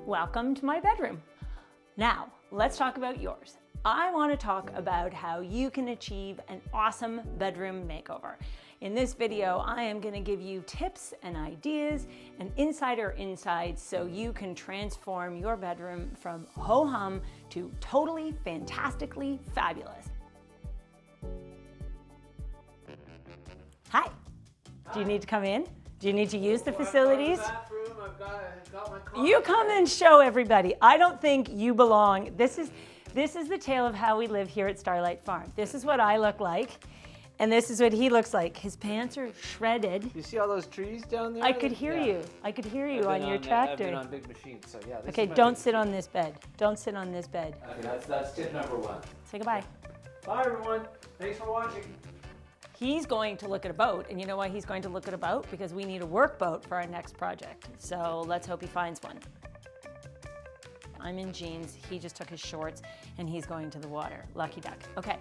Welcome to my bedroom. Now, let's talk about yours. I want to talk about how you can achieve an awesome bedroom makeover. In this video, I am going to give you tips and ideas and insider insights so you can transform your bedroom from ho-hum to totally, fantastically fabulous. Hi. Do you need to come in? Do you need to use the facilities? I've got my coffee. You come and show everybody. I don't think you belong. This is the tale of how we live here at Starlight Farm. This is what I look like, and this is what he looks like. His pants are shredded. You see all those trees down there? I could hear you. I could hear you on your tractor. I've been on big machines, so yeah. Okay, don't sit on this bed. Don't sit on this bed. Okay, that's tip number one. Say goodbye. Bye, everyone. Thanks for watching. He's going to look at a boat, and you know why he's going to look at a boat? Because we need a work boat for our next project. So let's hope he finds one. I'm in jeans, he just took his shorts, and he's going to the water. Lucky duck. Okay,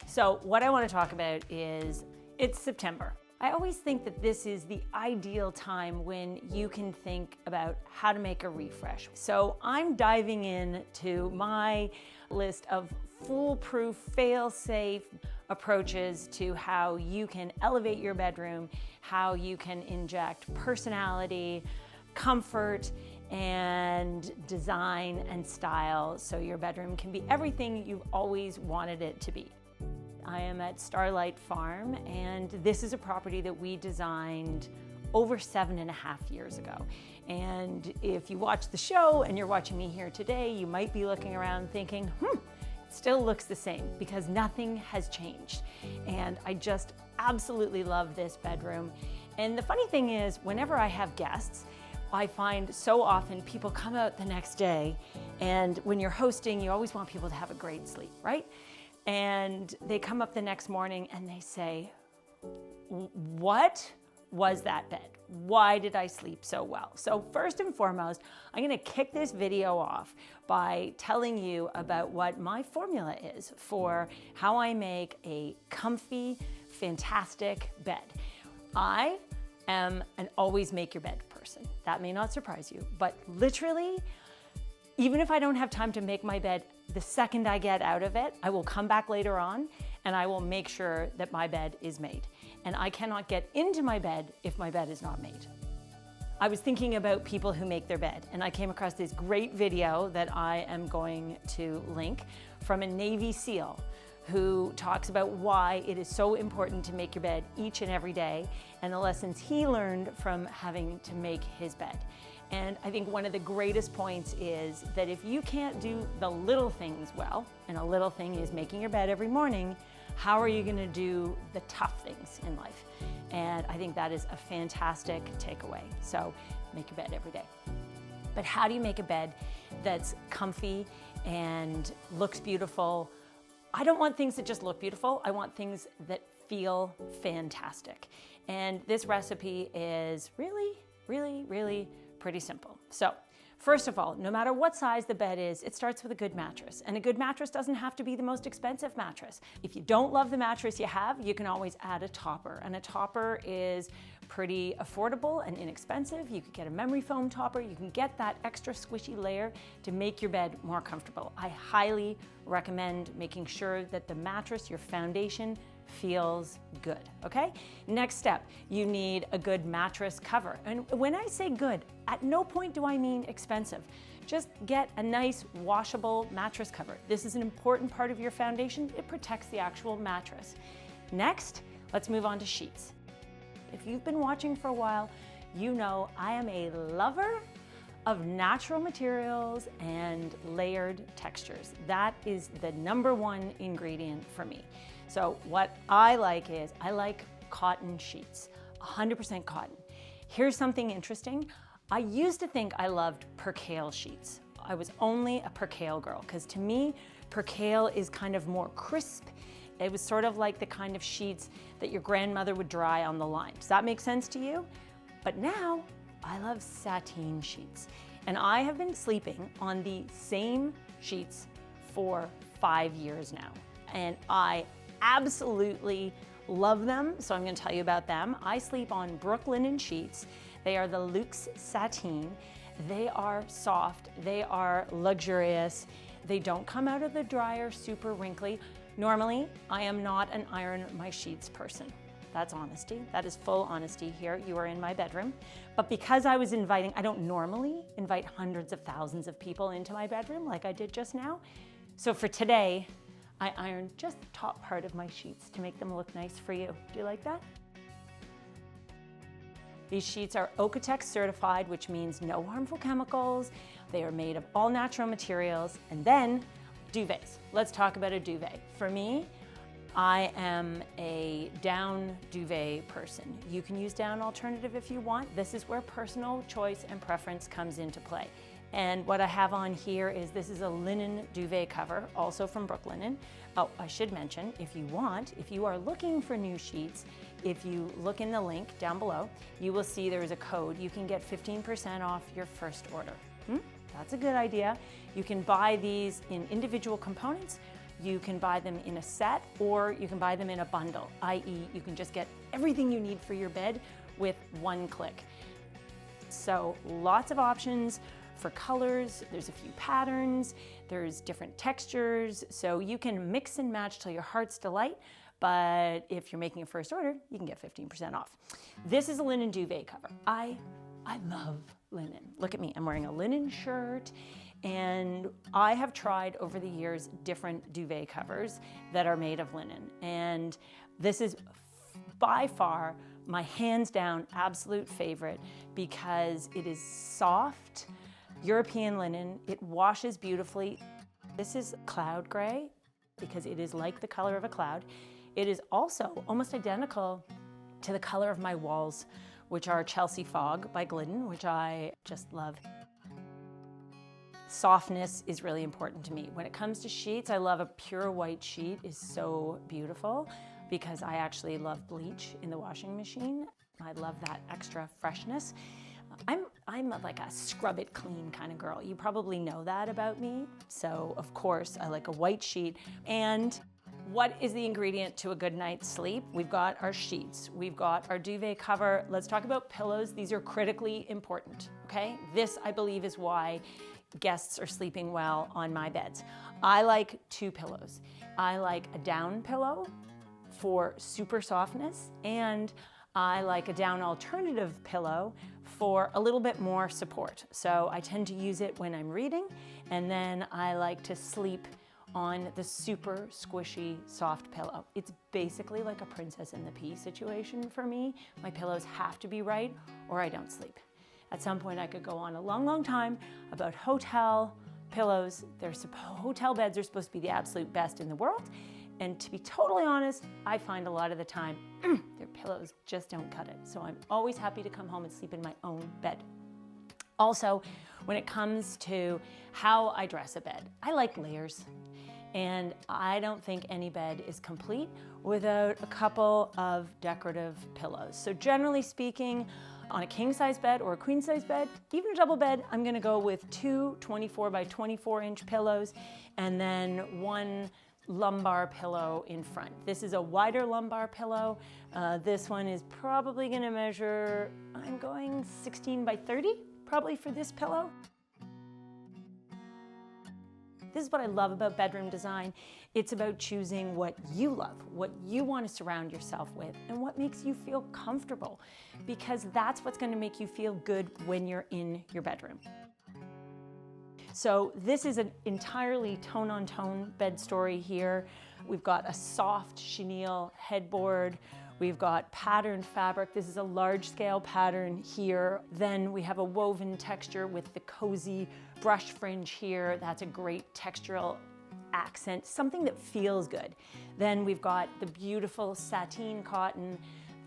so what I want to talk about is, it's September. I always think that this is the ideal time when you can think about how to make a refresh. So I'm diving into my list of foolproof, fail-safe approaches to how you can elevate your bedroom, how you can inject personality, comfort, and design and style so your bedroom can be everything you've always wanted it to be. I am at Starlight Farm, and this is a property that we designed over 7.5 years ago. And if you watch the show and you're watching me here today, you might be looking around thinking, it still looks the same, because nothing has changed. And I just absolutely love this bedroom. And the funny thing is, whenever I have guests, I find so often people come out the next day, and when you're hosting, you always want people to have a great sleep, right? And they come up the next morning and they say, what was that bed? Why did I sleep so well? So first and foremost, I'm gonna kick this video off by telling you about what my formula is for how I make a comfy, fantastic bed. I am an always make your bed person. That may not surprise you, but literally, even if I don't have time to make my bed, the second I get out of it, I will come back later on and I will make sure that my bed is made. And I cannot get into my bed if my bed is not made. I was thinking about people who make their bed, and I came across this great video that I am going to link from a Navy SEAL who talks about why it is so important to make your bed each and every day, and the lessons he learned from having to make his bed. And I think one of the greatest points is that if you can't do the little things well, and a little thing is making your bed every morning, how are you gonna do the tough things in life? And I think that is a fantastic takeaway. So make your bed every day. But how do you make a bed that's comfy and looks beautiful? I don't want things that just look beautiful. I want things that feel fantastic. And this recipe is really, really, really pretty simple. So first of all, no matter what size the bed is, it starts with a good mattress. And a good mattress doesn't have to be the most expensive mattress. If you don't love the mattress you have, you can always add a topper. And a topper is pretty affordable and inexpensive. You could get a memory foam topper. You can get that extra squishy layer to make your bed more comfortable. I highly recommend making sure that the mattress, your foundation, feels good, okay? Next step, you need a good mattress cover. And when I say good, at no point do I mean expensive. Just get a nice washable mattress cover. This is an important part of your foundation. It protects the actual mattress. Next, let's move on to sheets. If you've been watching for a while, you know I am a lover of natural materials and layered textures. That is the #1 ingredient for me. So what I like is, I like cotton sheets, 100% cotton. Here's something interesting. I used to think I loved percale sheets. I was only a percale girl, because to me, percale is kind of more crisp. It was sort of like the kind of sheets that your grandmother would dry on the line. Does that make sense to you? But now, I love sateen sheets. And I have been sleeping on the same sheets for 5 years now. And I absolutely love them, so I'm gonna tell you about them. I sleep on Brooklinen sheets. They are the luxe sateen, They are soft, they are luxurious, they don't come out of the dryer super wrinkly. Normally, I am not an iron my sheets person. That's honesty. That is full honesty here. You are in my bedroom. But because I was inviting, I don't normally invite hundreds of thousands of people into my bedroom like I did just now. So for today, I ironed just the top part of my sheets to make them look nice for you. Do you like that? These sheets are Okotex certified, which means no harmful chemicals. They are made of all natural materials. And then duvets. Let's talk about a duvet. For me, I am a down duvet person. You can use down alternative if you want. This is where personal choice and preference comes into play. And what I have on here is this is a linen duvet cover, also from Brooklinen. Oh, I should mention, if you are looking for new sheets, if you look in the link down below, you will see there is a code. You can get 15% off your first order. That's a good idea. You can buy these in individual components. You can buy them in a set, or you can buy them in a bundle, i.e. you can just get everything you need for your bed with one click. So lots of options for colors, there's a few patterns, there's different textures, so you can mix and match till your heart's delight, but if you're making a first order, you can get 15% off. This is a linen duvet cover. I love linen. Look at me, I'm wearing a linen shirt, and I have tried over the years different duvet covers that are made of linen, and this is by far my hands down absolute favorite because it is soft, European linen, it washes beautifully. This is cloud gray because it is like the color of a cloud. It is also almost identical to the color of my walls, which are Chelsea Fog by Glidden, which I just love. Softness is really important to me. When it comes to sheets, I love a pure white sheet is so beautiful because I actually love bleach in the washing machine. I love that extra freshness. I'm like a scrub it clean kind of girl. You probably know that about me. So of course I like a white sheet. And what is the ingredient to a good night's sleep? We've got our sheets, we've got our duvet cover. Let's talk about pillows. These are critically important, okay? This, I believe, is why guests are sleeping well on my beds. I like two pillows. I like a down pillow for super softness, and I like a down alternative pillow for a little bit more support. So I tend to use it when I'm reading, and then I like to sleep on the super squishy soft pillow. It's basically like a princess in the pea situation for me. My pillows have to be right or I don't sleep. At some point I could go on a long, long time about hotel pillows. Hotel beds are supposed to be the absolute best in the world. And to be totally honest, I find a lot of the time, their pillows just don't cut it. So I'm always happy to come home and sleep in my own bed. Also, when it comes to how I dress a bed, I like layers. And I don't think any bed is complete without a couple of decorative pillows. So generally speaking, on a king size bed or a queen size bed, even a double bed, I'm gonna go with two 24 by 24 inch pillows and then one lumbar pillow in front. This is a wider lumbar pillow. This one is probably gonna measure, I'm going 16 by 30, probably for this pillow. This is what I love about bedroom design. It's about choosing what you love, what you want to surround yourself with, and what makes you feel comfortable, because that's what's going to make you feel good when you're in your bedroom. So this is an entirely tone-on-tone bed story here. We've got a soft chenille headboard. We've got patterned fabric. This is a large-scale pattern here. Then we have a woven texture with the cozy brush fringe here. That's a great textural accent, something that feels good. Then we've got the beautiful sateen cotton,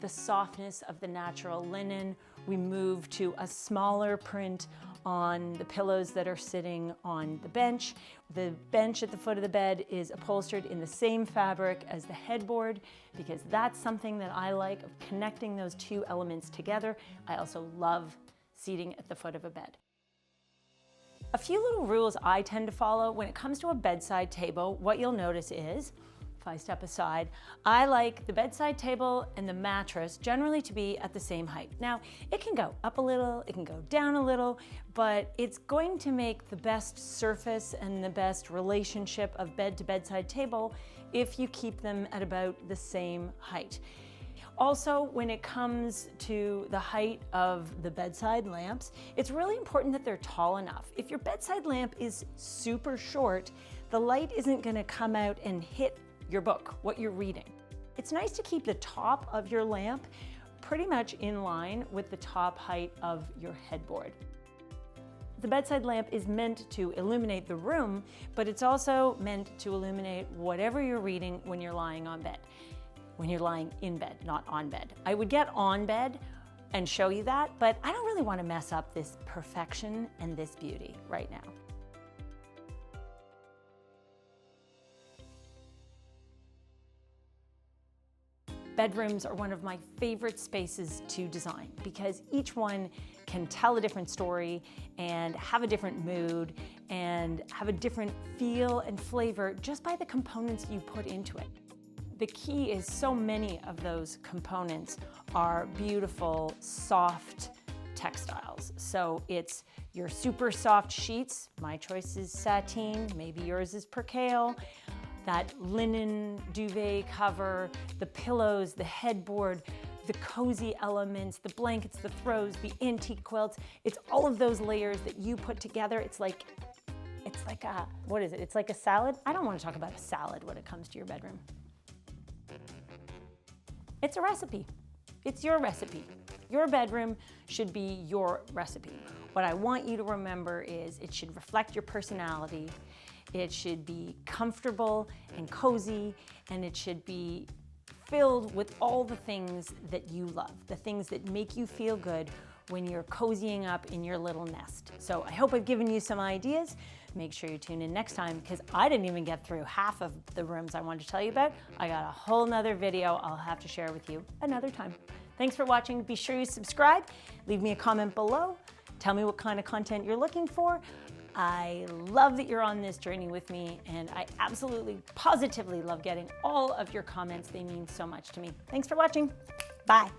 the softness of the natural linen. We move to a smaller print on the pillows that are sitting on the bench. The bench at the foot of the bed is upholstered in the same fabric as the headboard because that's something that I like, of connecting those two elements together. I also love seating at the foot of a bed. A few little rules I tend to follow when it comes to a bedside table. What you'll notice is if I step aside, I like the bedside table and the mattress generally to be at the same height. Now, it can go up a little, it can go down a little, but it's going to make the best surface and the best relationship of bed to bedside table if you keep them at about the same height. Also, when it comes to the height of the bedside lamps, it's really important that they're tall enough. If your bedside lamp is super short, the light isn't going to come out and hit your book, what you're reading. It's nice to keep the top of your lamp pretty much in line with the top height of your headboard. The bedside lamp is meant to illuminate the room, but it's also meant to illuminate whatever you're reading when you're lying on bed. When you're lying in bed, not on bed. I would get on bed and show you that, but I don't really want to mess up this perfection and this beauty right now. Bedrooms are one of my favorite spaces to design because each one can tell a different story and have a different mood and have a different feel and flavor just by the components you put into it. The key is so many of those components are beautiful, soft textiles. So it's your super soft sheets. My choice is sateen, maybe yours is percale. That linen duvet cover, the pillows, the headboard, the cozy elements, the blankets, the throws, the antique quilts. It's all of those layers that you put together. It's like a, what is it? It's like a salad. I don't want to talk about a salad when it comes to your bedroom. It's a recipe. It's your recipe. Your bedroom should be your recipe. What I want you to remember is it should reflect your personality. It should be comfortable and cozy, and it should be filled with all the things that you love, the things that make you feel good when you're cozying up in your little nest. So I hope I've given you some ideas. Make sure you tune in next time because I didn't even get through half of the rooms I wanted to tell you about. I got a whole nother video I'll have to share with you another time. Thanks for watching. Be sure you subscribe. Leave me a comment below. Tell me what kind of content you're looking for. I love that you're on this journey with me, and I absolutely, positively love getting all of your comments. They mean so much to me. Thanks for watching. Bye.